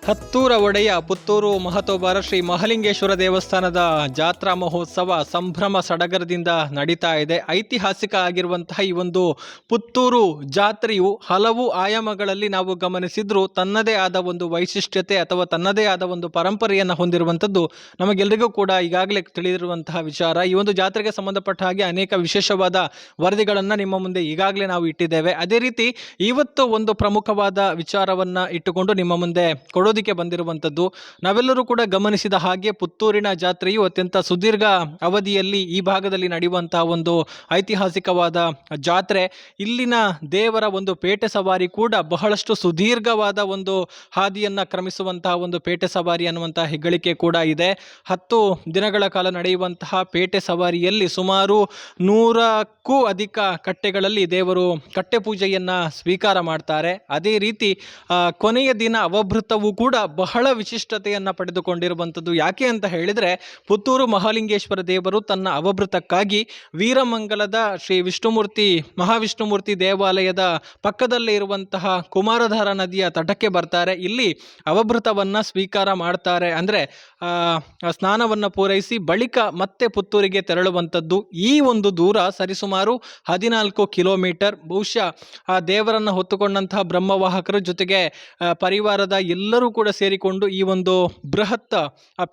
ಹತ್ತೂರ ಒಡೆಯ ಪುತ್ತೂರು ಮಹತೋಬಾರ ಶ್ರೀ ಮಹಾಲಿಂಗೇಶ್ವರ ದೇವಸ್ಥಾನದ ಜಾತ್ರಾ ಮಹೋತ್ಸವ ಸಂಭ್ರಮ ಸಡಗರದಿಂದ ನಡೀತಾ ಇದೆ. ಐತಿಹಾಸಿಕ ಆಗಿರುವಂತಹ ಈ ಒಂದು ಪುತ್ತೂರು ಜಾತ್ರೆಯು ಹಲವು ಆಯಾಮಗಳಲ್ಲಿ ನಾವು ಗಮನಿಸಿದ್ರು ತನ್ನದೇ ಆದ ಒಂದು ವೈಶಿಷ್ಟ್ಯತೆ ಅಥವಾ ತನ್ನದೇ ಆದ ಒಂದು ಪರಂಪರೆಯನ್ನು ಹೊಂದಿರುವಂಥದ್ದು ನಮಗೆಲ್ಲರಿಗೂ ಕೂಡ ಈಗಾಗಲೇ ತಿಳಿದಿರುವಂತಹ ವಿಚಾರ. ಈ ಒಂದು ಜಾತ್ರೆಗೆ ಸಂಬಂಧಪಟ್ಟ ಹಾಗೆ ಅನೇಕ ವಿಶೇಷವಾದ ವರದಿಗಳನ್ನು ನಿಮ್ಮ ಮುಂದೆ ಈಗಾಗಲೇ ನಾವು ಇಟ್ಟಿದ್ದೇವೆ. ಅದೇ ರೀತಿ ಇವತ್ತು ಒಂದು ಪ್ರಮುಖವಾದ ವಿಚಾರವನ್ನು ಇಟ್ಟುಕೊಂಡು ನಿಮ್ಮ ಮುಂದೆ ಕೊಡೋದಕ್ಕೆ ಬಂದಿರುವಂಥದ್ದು. ನಾವೆಲ್ಲರೂ ಕೂಡ ಗಮನಿಸಿದ ಹಾಗೆ ಪುತ್ತೂರಿನ ಜಾತ್ರೆಯು ಅತ್ಯಂತ ಸುದೀರ್ಘ ಅವಧಿಯಲ್ಲಿ ಈ ಭಾಗದಲ್ಲಿ ನಡೆಯುವಂತಹ ಒಂದು ಐತಿಹಾಸಿಕವಾದ ಜಾತ್ರೆ. ಇಲ್ಲಿನ ದೇವರ ಒಂದು ಪೇಟೆ ಸವಾರಿ ಕೂಡ ಬಹಳಷ್ಟು ಸುದೀರ್ಘವಾದ ಒಂದು ಹಾದಿಯನ್ನು ಕ್ರಮಿಸುವಂತಹ ಒಂದು ಪೇಟೆ ಸವಾರಿ ಅನ್ನುವಂತಹ ಹೆಗ್ಗಳಿಕೆ ಕೂಡ ಇದೆ. 10 ದಿನಗಳ ಕಾಲ ನಡೆಯುವಂತಹ ಪೇಟೆ ಸವಾರಿಯಲ್ಲಿ ಸುಮಾರು 100ಕ್ಕೂ ಅಧಿಕ ಕಟ್ಟೆಗಳಲ್ಲಿ ದೇವರು ಕಟ್ಟೆ ಪೂಜೆಯನ್ನು ಸ್ವೀಕಾರ ಮಾಡ್ತಾರೆ. ಅದೇ ರೀತಿ ಕೊನೆಯ ದಿನ ಅವಭೃತವು ಕೂಡ ಬಹಳ ವಿಶಿಷ್ಟತೆಯನ್ನು ಪಡೆದುಕೊಂಡಿರುವಂಥದ್ದು. ಯಾಕೆ ಅಂತ ಹೇಳಿದರೆ ಪುತ್ತೂರು ಮಹಾಲಿಂಗೇಶ್ವರ ದೇವರು ತನ್ನ ಅವಭೃತಕ್ಕಾಗಿ ವೀರಮಂಗಲದ ಶ್ರೀ ವಿಷ್ಣುಮೂರ್ತಿ ಮಹಾವಿಷ್ಣುಮೂರ್ತಿ ದೇವಾಲಯದ ಪಕ್ಕದಲ್ಲೇ ಇರುವಂತಹ ಕುಮಾರಧಾರ ನದಿಯ ತಟಕ್ಕೆ ಬರ್ತಾರೆ. ಇಲ್ಲಿ ಅವಭೃತವನ್ನು ಸ್ವೀಕಾರ ಮಾಡ್ತಾರೆ. ಅಂದರೆ ಸ್ನಾನವನ್ನು ಪೂರೈಸಿ ಬಳಿಕ ಮತ್ತೆ ಪುತ್ತೂರಿಗೆ ತೆರಳುವಂಥದ್ದು. ಈ ಒಂದು ದೂರ ಸರಿಸುಮಾರು 14 ಕಿಲೋಮೀಟರ್. ಬಹುಶಃ ಆ ದೇವರನ್ನು ಹೊತ್ತುಕೊಂಡಂತಹ ಬ್ರಹ್ಮವಾಹಕರ ಜೊತೆಗೆ ಪರಿವಾರದ ಎಲ್ಲರೂ ಕೂಡ ಸೇರಿಕೊಂಡು ಈ ಒಂದು ಬೃಹತ್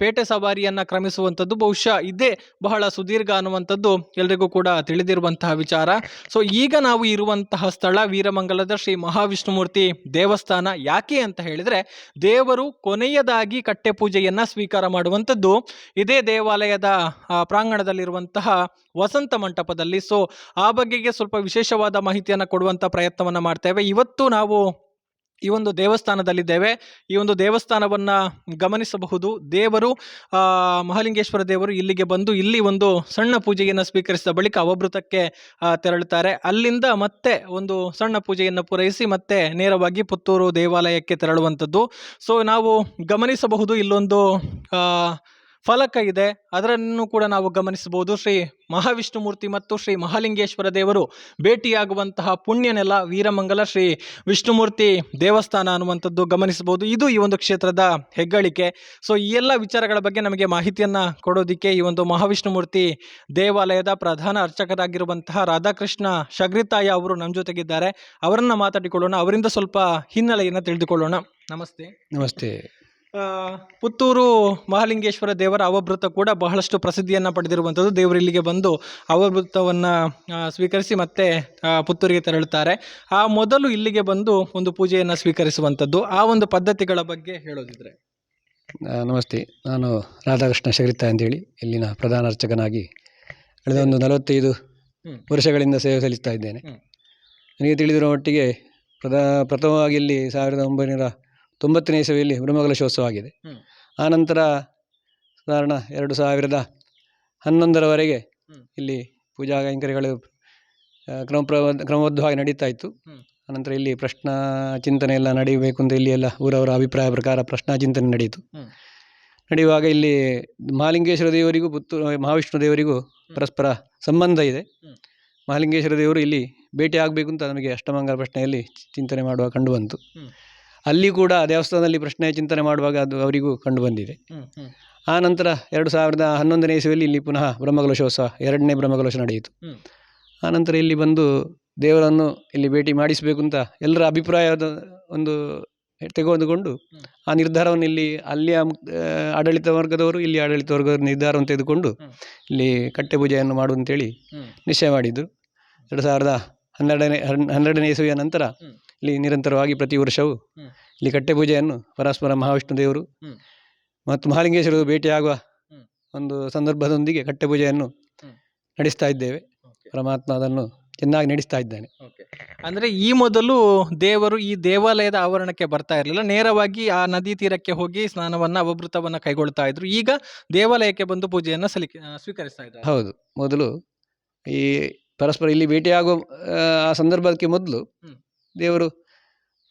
ಪೇಟೆ ಸವಾರಿಯನ್ನು ಕ್ರಮಿಸುವಂಥದ್ದು ಬಹುಶಃ ಇದೇ ಬಹಳ ಸುದೀರ್ಘ ಅನ್ನುವಂಥದ್ದು ಎಲ್ರಿಗೂ ಕೂಡ ತಿಳಿದಿರುವಂತಹ ವಿಚಾರ. ಸೊ ಈಗ ನಾವು ಇರುವಂತಹ ಸ್ಥಳ ವೀರಮಂಗಲದ ಶ್ರೀ ಮಹಾವಿಷ್ಣುಮೂರ್ತಿ ದೇವಸ್ಥಾನ. ಯಾಕೆ ಅಂತ ಹೇಳಿದರೆ ದೇವರು ಕೊನೆಯದಾಗಿ ಕಟ್ಟೆ ಪೂಜೆಯನ್ನು ಸ್ವೀಕಾರ ಮಾಡುವಂಥದ್ದು ಇದೇ ದೇವಾಲಯದ ಪ್ರಾಂಗಣದಲ್ಲಿರುವಂತಹ ವಸಂತ ಮಂಟಪದಲ್ಲಿ. ಸೊ ಆ ಬಗೆಗೆ ಸ್ವಲ್ಪ ವಿಶೇಷವಾದ ಮಾಹಿತಿಯನ್ನು ಕೊಡುವಂಥ ಪ್ರಯತ್ನವನ್ನು ಮಾಡ್ತೇವೆ. ಇವತ್ತು ನಾವು ಈ ಒಂದು ದೇವಸ್ಥಾನದಲ್ಲಿದ್ದೇವೆ. ಈ ಒಂದು ದೇವಸ್ಥಾನವನ್ನು ಗಮನಿಸಬಹುದು. ದೇವರು ಮಹಾಲಿಂಗೇಶ್ವರ ದೇವರು ಇಲ್ಲಿಗೆ ಬಂದು ಇಲ್ಲಿ ಒಂದು ಸಣ್ಣ ಪೂಜೆಯನ್ನು ಸ್ವೀಕರಿಸಿದ ಬಳಿಕ ಅವಭೃತಕ್ಕೆ ತೆರಳುತ್ತಾರೆ. ಅಲ್ಲಿಂದ ಮತ್ತೆ ಒಂದು ಸಣ್ಣ ಪೂಜೆಯನ್ನು ಪೂರೈಸಿ ಮತ್ತೆ ನೇರವಾಗಿ ಪುತ್ತೂರು ದೇವಾಲಯಕ್ಕೆ ತೆರಳುವಂಥದ್ದು. ಸೊ ನಾವು ಗಮನಿಸಬಹುದು ಇಲ್ಲೊಂದು ಫಲಕ ಇದೆ, ಅದರನ್ನು ಕೂಡ ನಾವು ಗಮನಿಸಬಹುದು. ಶ್ರೀ ಮಹಾವಿಷ್ಣುಮೂರ್ತಿ ಮತ್ತು ಶ್ರೀ ಮಹಾಲಿಂಗೇಶ್ವರ ದೇವರು ಭೇಟಿಯಾಗುವಂತಹ ಪುಣ್ಯನೆಲ್ಲ ವೀರಮಂಗಲ ಶ್ರೀ ವಿಷ್ಣುಮೂರ್ತಿ ದೇವಸ್ಥಾನ ಅನ್ನುವಂಥದ್ದು ಗಮನಿಸಬಹುದು. ಇದು ಈ ಒಂದು ಕ್ಷೇತ್ರದ ಹೆಗ್ಗಳಿಕೆ. ಸೊ ಈ ಎಲ್ಲ ವಿಚಾರಗಳ ಬಗ್ಗೆ ನಮಗೆ ಮಾಹಿತಿಯನ್ನು ಕೊಡೋದಕ್ಕೆ ಈ ಒಂದು ಮಹಾವಿಷ್ಣುಮೂರ್ತಿ ದೇವಾಲಯದ ಪ್ರಧಾನ ಅರ್ಚಕರಾಗಿರುವಂತಹ ರಾಧಾಕೃಷ್ಣ ಶಗ್ರಿತಾಯ ಅವರು ನಮ್ಮ ಜೊತೆಗಿದ್ದಾರೆ. ಅವರನ್ನು ಮಾತಾಡಿಕೊಳ್ಳೋಣ, ಅವರಿಂದ ಸ್ವಲ್ಪ ಹಿನ್ನೆಲೆಯನ್ನು ತಿಳಿದುಕೊಳ್ಳೋಣ. ನಮಸ್ತೆ. ನಮಸ್ತೆ. ಪುತ್ತೂರು ಮಹಾಲಿಂಗೇಶ್ವರ ದೇವರ ಅವಭೃತ ಕೂಡ ಬಹಳಷ್ಟು ಪ್ರಸಿದ್ಧಿಯನ್ನು ಪಡೆದಿರುವಂಥದ್ದು. ದೇವರು ಇಲ್ಲಿಗೆ ಬಂದು ಅವಭೃತವನ್ನು ಸ್ವೀಕರಿಸಿ ಮತ್ತೆ ಪುತ್ತೂರಿಗೆ ತೆರಳುತ್ತಾರೆ. ಆ ಮೊದಲು ಇಲ್ಲಿಗೆ ಬಂದು ಒಂದು ಪೂಜೆಯನ್ನು ಸ್ವೀಕರಿಸುವಂಥದ್ದು, ಆ ಒಂದು ಪದ್ಧತಿಗಳ ಬಗ್ಗೆ ಹೇಳೋದಿದ್ರೆ. ನಮಸ್ತೆ, ನಾನು ರಾಧಾಕೃಷ್ಣ ಶಗ್ರಿತ ಅಂತೇಳಿ ಇಲ್ಲಿನ ಪ್ರಧಾನ ಅರ್ಚಕನಾಗಿ ಕಳೆದ ಒಂದು 45 ವರ್ಷಗಳಿಂದ ಸೇವೆ ಸಲ್ಲಿಸ್ತಾ ಇದ್ದೇನೆ. ನನಗೆ ತಿಳಿದಿರುವ ಮಟ್ಟಿಗೆ ಪ್ರಥಮವಾಗಿ ಇಲ್ಲಿ 1990ನೇ ಇಸವಿಯಲ್ಲಿ ಬ್ರಹ್ಮಕಲಶೋತ್ಸವ ಆಗಿದೆ. ಆನಂತರ ಸಾಧಾರಣ 2011ರವರೆಗೆ ಇಲ್ಲಿ ಪೂಜಾ ಕೈಂಕರ್ಯಗಳು ಕ್ರಮಬದ್ಧವಾಗಿ ನಡೀತಾ ಇತ್ತು. ಆನಂತರ ಇಲ್ಲಿ ಪ್ರಶ್ನಾ ಚಿಂತನೆ ಎಲ್ಲ ನಡೆಯಬೇಕು ಅಂತ ಇಲ್ಲಿ ಎಲ್ಲ ಊರವರ ಅಭಿಪ್ರಾಯ ಪ್ರಕಾರ ಪ್ರಶ್ನಾ ಚಿಂತನೆ ನಡೆಯಿತು. ನಡೆಯುವಾಗ ಇಲ್ಲಿ ಮಹಾಲಿಂಗೇಶ್ವರ ದೇವರಿಗೂ ಪುತ್ತೂರು ಮಹಾವಿಷ್ಣು ದೇವರಿಗೂ ಪರಸ್ಪರ ಸಂಬಂಧ ಇದೆ. ಮಹಾಲಿಂಗೇಶ್ವರ ದೇವರು ಇಲ್ಲಿ ಭೇಟಿ ಆಗಬೇಕು ಅಂತ ನಮಗೆ ಅಷ್ಟಮಂಗಲ ಪ್ರಶ್ನೆಯಲ್ಲಿ ಚಿಂತನೆ ಮಾಡುವಾಗ ಕಂಡುಬಂತು. ಅಲ್ಲಿ ಕೂಡ ದೇವಸ್ಥಾನದಲ್ಲಿ ಪ್ರಶ್ನೆ ಚಿಂತನೆ ಮಾಡುವಾಗ ಅದು ಅವರಿಗೂ ಕಂಡು ಬಂದಿದೆ. ಆ ನಂತರ 2011ನೇ ಇಸವಿಯಲ್ಲಿ ಇಲ್ಲಿ ಪುನಃ ಬ್ರಹ್ಮಕಲಶೋತ್ಸವ 2ನೇ ಬ್ರಹ್ಮಕಲಶ ನಡೆಯಿತು. ಆನಂತರ ಇಲ್ಲಿ ಬಂದು ದೇವರನ್ನು ಇಲ್ಲಿ ಭೇಟಿ ಮಾಡಿಸಬೇಕು ಅಂತ ಎಲ್ಲರ ಅಭಿಪ್ರಾಯದ ಒಂದು ತೆಗೆದುಕೊಂಡು ಆ ನಿರ್ಧಾರವನ್ನು ಇಲ್ಲಿ ಅಲ್ಲಿಯ ಆಡಳಿತ ವರ್ಗದವರು ಇಲ್ಲಿ ಆಡಳಿತ ವರ್ಗದ ನಿರ್ಧಾರವನ್ನು ತೆಗೆದುಕೊಂಡು ಇಲ್ಲಿ ಕಟ್ಟೆ ಪೂಜೆಯನ್ನು ಮಾಡುವಂತೇಳಿ ನಿಶ್ಚಯ ಮಾಡಿದ್ದು. 2012ನೇ ಇಸವಿಯ ನಂತರ ಇಲ್ಲಿ ನಿರಂತರವಾಗಿ ಪ್ರತಿ ವರ್ಷವೂ ಇಲ್ಲಿ ಕಟ್ಟೆ ಪೂಜೆಯನ್ನು ಪರಸ್ಪರ ಮಹಾವಿಷ್ಣು ದೇವರು ಮತ್ತು ಮಹಾಲಿಂಗೇಶ್ವರರು ಭೇಟಿಯಾಗುವ ಒಂದು ಸಂದರ್ಭದೊಂದಿಗೆ ಕಟ್ಟೆ ಪೂಜೆಯನ್ನು ನಡೆಸ್ತಾ ಇದ್ದೇವೆ. ಪರಮಾತ್ಮ ಅದನ್ನು ಚೆನ್ನಾಗಿ ನಡೆಸ್ತಾ ಇದ್ದಾನೆ. ಅಂದರೆ ಈ ಮೊದಲು ದೇವರು ಈ ದೇವಾಲಯದ ಆವರಣಕ್ಕೆ ಬರ್ತಾ ಇರಲಿಲ್ಲ, ನೇರವಾಗಿ ಆ ನದಿ ತೀರಕ್ಕೆ ಹೋಗಿ ಸ್ನಾನವನ್ನು ಅವಭೃತವನ್ನು ಕೈಗೊಳ್ತಾ ಇದ್ರು. ಈಗ ದೇವಾಲಯಕ್ಕೆ ಬಂದು ಪೂಜೆಯನ್ನು ಸ್ವೀಕರಿಸ್ತಾ ಇದ್ದಾರೆ. ಹೌದು, ಮೊದಲು ಈ ಪರಸ್ಪರ ಇಲ್ಲಿ ಭೇಟಿಯಾಗುವ ಆ ಸಂದರ್ಭಕ್ಕೆ ಮೊದಲು ದೇವರು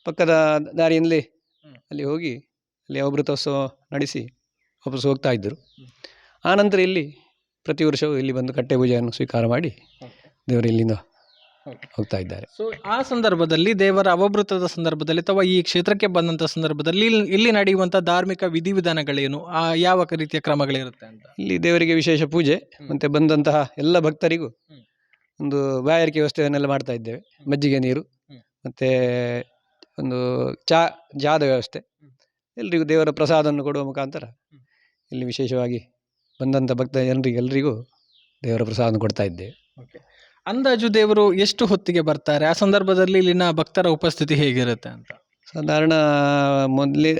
ಪಕ್ಕದ ದಾರಿಯಿಂದಲೇ ಅಲ್ಲಿ ಹೋಗಿ ಅಲ್ಲಿ ಅವಭೃತೋತ್ಸವ ನಡೆಸಿ ವಾಪಸ್ ಹೋಗ್ತಾ ಇದ್ದರು. ಆನಂತರ ಇಲ್ಲಿ ಪ್ರತಿ ವರ್ಷವೂ ಇಲ್ಲಿ ಬಂದು ಕಟ್ಟೆ ಪೂಜೆಯನ್ನು ಸ್ವೀಕಾರ ಮಾಡಿ ದೇವರು ಇಲ್ಲಿಂದ ಹೋಗ್ತಾ ಇದ್ದಾರೆ. ಸೊ ಆ ಸಂದರ್ಭದಲ್ಲಿ ದೇವರ ಅವಭೃತದ ಸಂದರ್ಭದಲ್ಲಿ ಅಥವಾ ಈ ಕ್ಷೇತ್ರಕ್ಕೆ ಬಂದಂಥ ಸಂದರ್ಭದಲ್ಲಿ ಇಲ್ಲಿ ನಡೆಯುವಂಥ ಧಾರ್ಮಿಕ ವಿಧಿವಿಧಾನಗಳೇನು, ಯಾವ ರೀತಿಯ ಕ್ರಮಗಳಿರುತ್ತೆ ಅಂತ? ಇಲ್ಲಿ ದೇವರಿಗೆ ವಿಶೇಷ ಪೂಜೆ, ಮತ್ತೆ ಬಂದಂತಹ ಎಲ್ಲ ಭಕ್ತರಿಗೂ ಒಂದು ಬಾಯಾರಿಕೆ ವ್ಯವಸ್ಥೆಯನ್ನೆಲ್ಲ ಮಾಡ್ತಾ ಇದ್ದೇವೆ. ಮಜ್ಜಿಗೆ ನೀರು ಮತ್ತೆ ಒಂದು ಜಾದ ವ್ಯವಸ್ಥೆ, ಎಲ್ರಿಗೂ ದೇವರ ಪ್ರಸಾದವನ್ನು ಕೊಡುವ ಮುಖಾಂತರ ಇಲ್ಲಿ ವಿಶೇಷವಾಗಿ ಬಂದಂಥ ಭಕ್ತ ಜನರಿಗೆಲ್ಲರಿಗೂ ದೇವರ ಪ್ರಸಾದವನ್ನು ಕೊಡ್ತಾ ಇದ್ದೇವೆ. ಅಂದಾಜು ದೇವರು ಎಷ್ಟು ಹೊತ್ತಿಗೆ ಬರ್ತಾರೆ? ಆ ಸಂದರ್ಭದಲ್ಲಿ ಇಲ್ಲಿನ ಭಕ್ತರ ಉಪಸ್ಥಿತಿ ಹೇಗಿರುತ್ತೆ ಅಂತ? ಸಾಧಾರಣ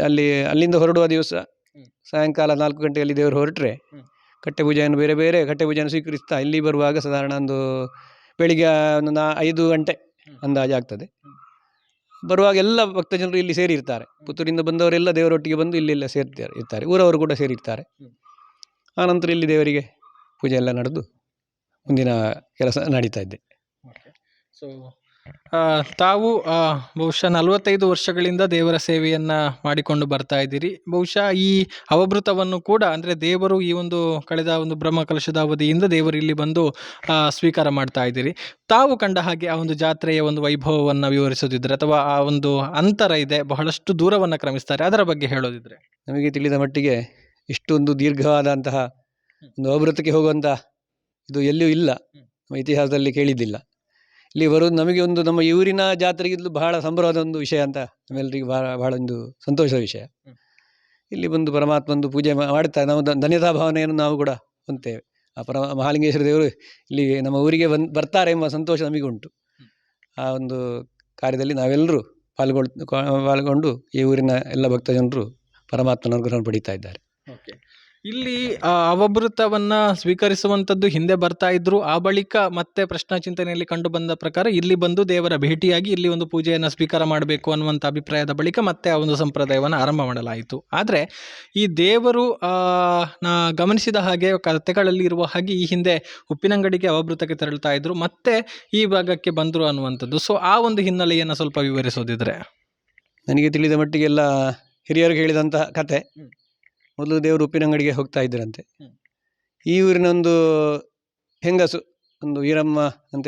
ಅಲ್ಲಿಂದ ಹೊರಡುವ ದಿವಸ ಸಾಯಂಕಾಲ 4 ಗಂಟೆಯಲ್ಲಿ ದೇವರು ಹೊರಟ್ರೆ ಕಟ್ಟೆ ಪೂಜೆಯನ್ನು ಬೇರೆ ಬೇರೆ ಕಟ್ಟೆ ಪೂಜೆಯನ್ನು ಸ್ವೀಕರಿಸ್ತಾ ಇಲ್ಲಿ ಬರುವಾಗ ಸಾಧಾರಣ ಒಂದು ಬೆಳಿಗ್ಗೆ ಒಂದು 5 ಗಂಟೆ ಅಂದಾಜು ಆಗ್ತದೆ. ಬರುವಾಗ ಎಲ್ಲ ಭಕ್ತ ಜನರು ಇಲ್ಲಿ ಸೇರಿರ್ತಾರೆ. ಪುತ್ತೂರಿಂದ ಬಂದವರೆಲ್ಲ ದೇವರೊಟ್ಟಿಗೆ ಬಂದು ಇಲ್ಲೆಲ್ಲ ಇರ್ತಾರೆ. ಊರವರು ಕೂಡ ಸೇರಿರ್ತಾರೆ. ಆನಂತರ ಇಲ್ಲಿ ದೇವರಿಗೆ ಪೂಜೆ ಎಲ್ಲ ನಡೆದು ಮುಂದಿನ ಕೆಲಸ ನಡೀತಾ ಇದೆ. ಸೊ ತಾವು ಬಹುಶಃ 45 ವರ್ಷಗಳಿಂದ ದೇವರ ಸೇವೆಯನ್ನು ಮಾಡಿಕೊಂಡು ಬರ್ತಾ ಇದ್ದೀರಿ. ಬಹುಶಃ ಈ ಅವಭೃತವನ್ನು ಕೂಡ ಅಂದರೆ ದೇವರು ಈ ಒಂದು ಕಳೆದ ಒಂದು ಬ್ರಹ್ಮಕಲಶದ ಅವಧಿಯಿಂದ ದೇವರು ಇಲ್ಲಿ ಬಂದು ಸ್ವೀಕಾರ ಮಾಡ್ತಾ ಇದ್ದೀರಿ. ತಾವು ಕಂಡ ಹಾಗೆ ಆ ಒಂದು ಜಾತ್ರೆಯ ಒಂದು ವೈಭವವನ್ನು ವಿವರಿಸೋದಿದ್ರೆ ಅಥವಾ ಆ ಒಂದು ಅಂತರ ಇದೆ, ಬಹಳಷ್ಟು ದೂರವನ್ನು ಕ್ರಮಿಸ್ತಾರೆ, ಅದರ ಬಗ್ಗೆ ಹೇಳೋದಿದ್ರೆ? ನಮಗೆ ತಿಳಿದ ಮಟ್ಟಿಗೆ ಇಷ್ಟೊಂದು ದೀರ್ಘವಾದಂತಹ ಒಂದು ಅವಭೃತಕ್ಕೆ ಹೋಗುವಂಥ ಇದು ಎಲ್ಲಿಯೂ ಇಲ್ಲ, ನಮ್ಮ ಇತಿಹಾಸದಲ್ಲಿ ಕೇಳಿದ್ದಿಲ್ಲ. ಇಲ್ಲಿ ಬರೋದು ನಮಗೆ ಒಂದು ನಮ್ಮ ಊರಿನ ಜಾತ್ರೆಗಿಂತಲೂ ಬಹಳ ಸಂಭ್ರಮದ ಒಂದು ವಿಷಯ ಅಂತ ನಮ್ಮೆಲ್ಲರಿಗೂ ಬಹಳ ಒಂದು ಸಂತೋಷದ ವಿಷಯ. ಇಲ್ಲಿ ಬಂದು ಪರಮಾತ್ಮಂದು ಪೂಜೆ ಮಾಡ್ತಾ ನಾವು ಧನ್ಯತಾ ಭಾವನೆಯನ್ನು ನಾವು ಕೂಡ ಹೊಂದ್ತೇವೆ. ಆ ಮಹಾಲಿಂಗೇಶ್ವರ ದೇವರು ಇಲ್ಲಿ ನಮ್ಮ ಊರಿಗೆ ಬರ್ತಾರೆ ಎಂಬ ಸಂತೋಷ ನಮಗುಂಟು. ಆ ಒಂದು ಕಾರ್ಯದಲ್ಲಿ ನಾವೆಲ್ಲರೂ ಪಾಲ್ಗೊಂಡು ಈ ಊರಿನ ಎಲ್ಲ ಭಕ್ತ ಜನರು ಪರಮಾತ್ಮನ ಅನುಗ್ರಹವನ್ನು ಪಡೀತಾ ಇದ್ದಾರೆ. ಇಲ್ಲಿ ಅವಭೃತವನ್ನ ಸ್ವೀಕರಿಸುವಂಥದ್ದು ಹಿಂದೆ ಬರ್ತಾ ಇದ್ರು. ಆ ಬಳಿಕ ಮತ್ತೆ ಪ್ರಶ್ನಾ ಚಿಂತನೆಯಲ್ಲಿ ಕಂಡು ಬಂದ ಪ್ರಕಾರ ಇಲ್ಲಿ ಬಂದು ದೇವರ ಭೇಟಿಯಾಗಿ ಇಲ್ಲಿ ಒಂದು ಪೂಜೆಯನ್ನು ಸ್ವೀಕಾರ ಮಾಡಬೇಕು ಅನ್ನುವಂಥ ಅಭಿಪ್ರಾಯದ ಬಳಿಕ ಮತ್ತೆ ಆ ಒಂದು ಸಂಪ್ರದಾಯವನ್ನು ಆರಂಭ ಮಾಡಲಾಯಿತು. ಆದರೆ ಈ ದೇವರು ಗಮನಿಸಿದ ಹಾಗೆ ಕಥೆಗಳಲ್ಲಿ ಇರುವ ಹಾಗೆ ಈ ಹಿಂದೆ ಉಪ್ಪಿನಂಗಡಿಗೆ ಅವಭೃತಕ್ಕೆ ತೆರಳ್ತಾ ಇದ್ರು, ಮತ್ತೆ ಈ ಭಾಗಕ್ಕೆ ಬಂದರು ಅನ್ನುವಂಥದ್ದು. ಸೊ ಆ ಒಂದು ಹಿನ್ನೆಲೆಯನ್ನು ಸ್ವಲ್ಪ ವಿವರಿಸೋದಿದ್ರೆ? ನನಗೆ ತಿಳಿದ ಮಟ್ಟಿಗೆಲ್ಲ ಹಿರಿಯರು ಹೇಳಿದಂತಹ ಕತೆ, ಮೊದಲು ದೇವರು ಉಪ್ಪಿನಂಗಡಿಗೆ ಹೋಗ್ತಾ ಇದ್ದರಂತೆ. ಈ ಊರಿನ ಒಂದು ಹೆಂಗಸು, ಒಂದು ವೀರಮ್ಮ ಅಂತ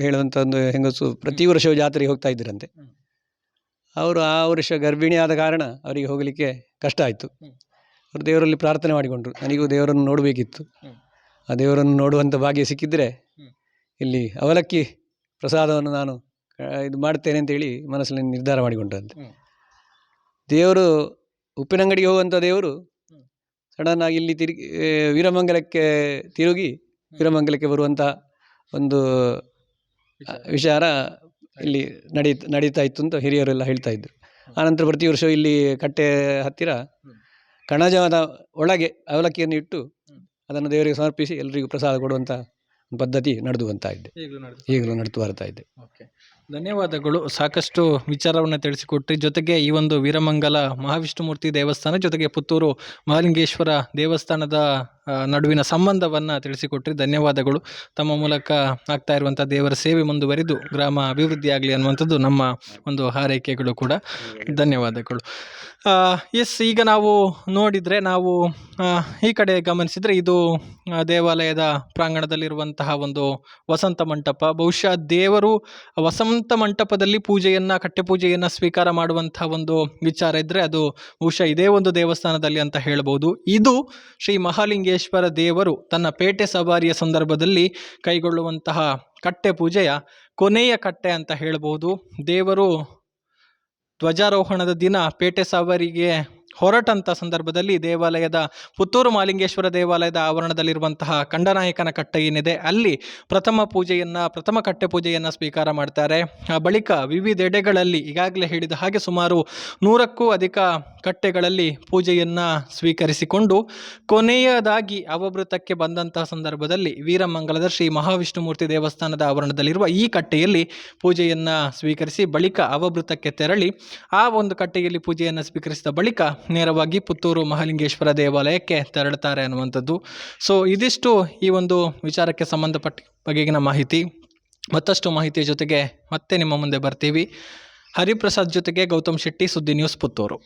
ಹೇಳುವಂಥ ಒಂದು ಹೆಂಗಸು ಪ್ರತಿ ವರ್ಷವೂ ಜಾತ್ರೆಗೆ ಹೋಗ್ತಾ ಇದ್ದರಂತೆ. ಅವರು ಆ ವರ್ಷ ಗರ್ಭಿಣಿ ಆದ ಕಾರಣ ಅವರಿಗೆ ಹೋಗಲಿಕ್ಕೆ ಕಷ್ಟ ಆಯಿತು. ಅವರು ದೇವರಲ್ಲಿ ಪ್ರಾರ್ಥನೆ ಮಾಡಿಕೊಂಡ್ರು, ನನಗೂ ದೇವರನ್ನು ನೋಡಬೇಕಿತ್ತು, ಆ ದೇವರನ್ನು ನೋಡುವಂಥ ಭಾಗ್ಯ ಸಿಕ್ಕಿದ್ರೆ ಇಲ್ಲಿ ಅವಲಕ್ಕಿ ಪ್ರಸಾದವನ್ನು ನಾನು ಇದು ಮಾಡ್ತೇನೆ ಅಂತೇಳಿ ಮನಸ್ಸಲ್ಲಿ ನಿರ್ಧಾರ ಮಾಡಿಕೊಂಡ್ರಂತೆ. ದೇವರು ಉಪ್ಪಿನಂಗಡಿಗೆ ಹೋಗುವಂಥ ದೇವರು ಸಡನ್ ಆಗಿ ಇಲ್ಲಿ ವೀರಮಂಗಲಕ್ಕೆ ತಿರುಗಿ ವೀರಮಂಗಲಕ್ಕೆ ಬರುವಂಥ ಒಂದು ವಿಚಾರ ಇಲ್ಲಿ ನಡೀತಾ ಇತ್ತು ಅಂತ ಹಿರಿಯರೆಲ್ಲ ಹೇಳ್ತಾ ಇದ್ರು. ಆನಂತರ ಪ್ರತಿ ವರ್ಷ ಇಲ್ಲಿ ಕಟ್ಟೆ ಹತ್ತಿರ ಕಣಜದ ಒಳಗೆ ಅವಲಕ್ಕಿಯನ್ನು ಇಟ್ಟು ಅದನ್ನು ದೇವರಿಗೆ ಸಮರ್ಪಿಸಿ ಎಲ್ಲರಿಗೂ ಪ್ರಸಾದ ಕೊಡುವಂಥ ಪದ್ಧತಿ ನಡೆದು ಈಗಲೂ ನಡೆದು ಬರ್ತಾ ಇದೆ. ಧನ್ಯವಾದಗಳು. ಸಾಕಷ್ಟು ವಿಚಾರವನ್ನು ತಿಳಿಸಿಕೊಟ್ರಿ. ಜೊತೆಗೆ ಈ ಒಂದು ವೀರಮಂಗಲ ಮಹಾವಿಷ್ಣುಮೂರ್ತಿ ದೇವಸ್ಥಾನ ಜೊತೆಗೆ ಪುತ್ತೂರು ಮಹಾಲಿಂಗೇಶ್ವರ ದೇವಸ್ಥಾನದ ನಡುವಿನ ಸಂಬಂಧವನ್ನು ತಿಳಿಸಿಕೊಟ್ರಿ. ಧನ್ಯವಾದಗಳು. ತಮ್ಮ ಮೂಲಕ ಆಗ್ತಾ ಇರುವಂಥ ದೇವರ ಸೇವೆ ಮುಂದುವರಿದು ಗ್ರಾಮ ಅಭಿವೃದ್ಧಿ ಆಗಲಿ ಅನ್ನುವಂಥದ್ದು ನಮ್ಮ ಒಂದು ಹಾರೈಕೆಗಳು ಕೂಡ. ಧನ್ಯವಾದಗಳು. ಈಗ ನಾವು ನೋಡಿದರೆ, ನಾವು ಈ ಕಡೆ ಗಮನಿಸಿದರೆ ಇದು ದೇವಾಲಯದ ಪ್ರಾಂಗಣದಲ್ಲಿರುವಂತಹ ಒಂದು ವಸಂತ ಮಂಟಪ. ಬಹುಶಃ ದೇವರು ವಸಂತ ಮಂಟಪದಲ್ಲಿ ಕಟ್ಟೆ ಪೂಜೆಯನ್ನು ಸ್ವೀಕಾರ ಮಾಡುವಂತಹ ಒಂದು ವಿಚಾರ ಇದ್ದರೆ ಅದು ಬಹುಶಃ ಇದೇ ಒಂದು ದೇವಸ್ಥಾನದಲ್ಲಿ ಅಂತ ಹೇಳ್ಬೋದು. ಇದು ಶ್ರೀ ಮಹಾಲಿಂಗೇಶ್ವರ ದೇವರು ತನ್ನ ಪೇಟೆ ಸವಾರಿಯ ಸಂದರ್ಭದಲ್ಲಿ ಕೈಗೊಳ್ಳುವಂತಹ ಕಟ್ಟೆ ಪೂಜೆಯ ಕೊನೆಯ ಕಟ್ಟೆ ಅಂತ ಹೇಳ್ಬೋದು. ದೇವರು ಧ್ವಜಾರೋಹಣದ ದಿನ ಪೇಟೆ ಸವಾರಿಗೆ ಹೊರಟಂಥ ಸಂದರ್ಭದಲ್ಲಿ ಪುತ್ತೂರು ಮಹಾಲಿಂಗೇಶ್ವರ ದೇವಾಲಯದ ಆವರಣದಲ್ಲಿರುವಂತಹ ಕಂಡನಾಯಕನ ಕಟ್ಟೆ ಏನಿದೆ ಅಲ್ಲಿ ಪ್ರಥಮ ಕಟ್ಟೆ ಪೂಜೆಯನ್ನು ಸ್ವೀಕಾರ ಮಾಡ್ತಾರೆ. ಆ ಬಳಿಕ ವಿವಿಧೆಡೆಗಳಲ್ಲಿ ಈಗಾಗಲೇ ಹೇಳಿದ ಹಾಗೆ ಸುಮಾರು 100ಕ್ಕೂ ಅಧಿಕ ಕಟ್ಟೆಗಳಲ್ಲಿ ಪೂಜೆಯನ್ನು ಸ್ವೀಕರಿಸಿಕೊಂಡು ಕೊನೆಯದಾಗಿ ಅವಭೃತಕ್ಕೆ ಬಂದಂತಹ ಸಂದರ್ಭದಲ್ಲಿ ವೀರಮಂಗಲದ ಶ್ರೀ ಮಹಾವಿಷ್ಣುಮೂರ್ತಿ ದೇವಸ್ಥಾನದ ಆವರಣದಲ್ಲಿರುವ ಈ ಕಟ್ಟೆಯಲ್ಲಿ ಪೂಜೆಯನ್ನು ಸ್ವೀಕರಿಸಿ ಬಳಿಕ ಅವಭೃತಕ್ಕೆ ತೆರಳಿ ಆ ಒಂದು ಕಟ್ಟೆಯಲ್ಲಿ ಪೂಜೆಯನ್ನು ಸ್ವೀಕರಿಸಿದ ಬಳಿಕ ನೇರವಾಗಿ ಪುತ್ತೂರು ಮಹಾಲಿಂಗೇಶ್ವರ ದೇವಾಲಯಕ್ಕೆ ತೆರಳುತ್ತಾರೆ ಅನ್ನುವಂಥದ್ದು. ಸೊ ಇದಿಷ್ಟು ಈ ಒಂದು ವಿಚಾರಕ್ಕೆ ಸಂಬಂಧಪಟ್ಟ ಬಗೆಗಿನ ಮಾಹಿತಿ. ಮತ್ತಷ್ಟು ಮಾಹಿತಿಯ ಜೊತೆಗೆ ಮತ್ತೆ ನಿಮ್ಮ ಮುಂದೆ ಬರ್ತೀವಿ. ಹರಿಪ್ರಸಾದ್ ಜೊತೆಗೆ ಗೌತಮ್ ಶೆಟ್ಟಿ, ಸುದ್ದಿ news Puttur.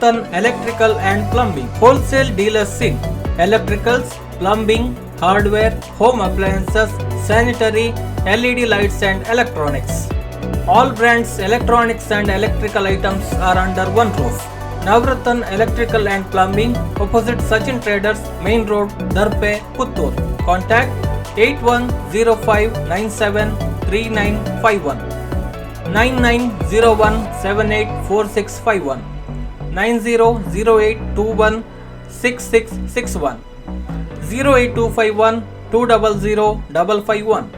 Navrathan Electrical and Plumbing, wholesale dealers in electricals, plumbing, hardware, home appliances, sanitary, LED lights and electronics. All brands electronics and electrical items are under one roof. Navrathan Electrical and Plumbing, opposite Sachin Traders, Main Road, Darpe, Puttur. Contact 8105973951, 9901784651, 9008216661, 08251 200 551.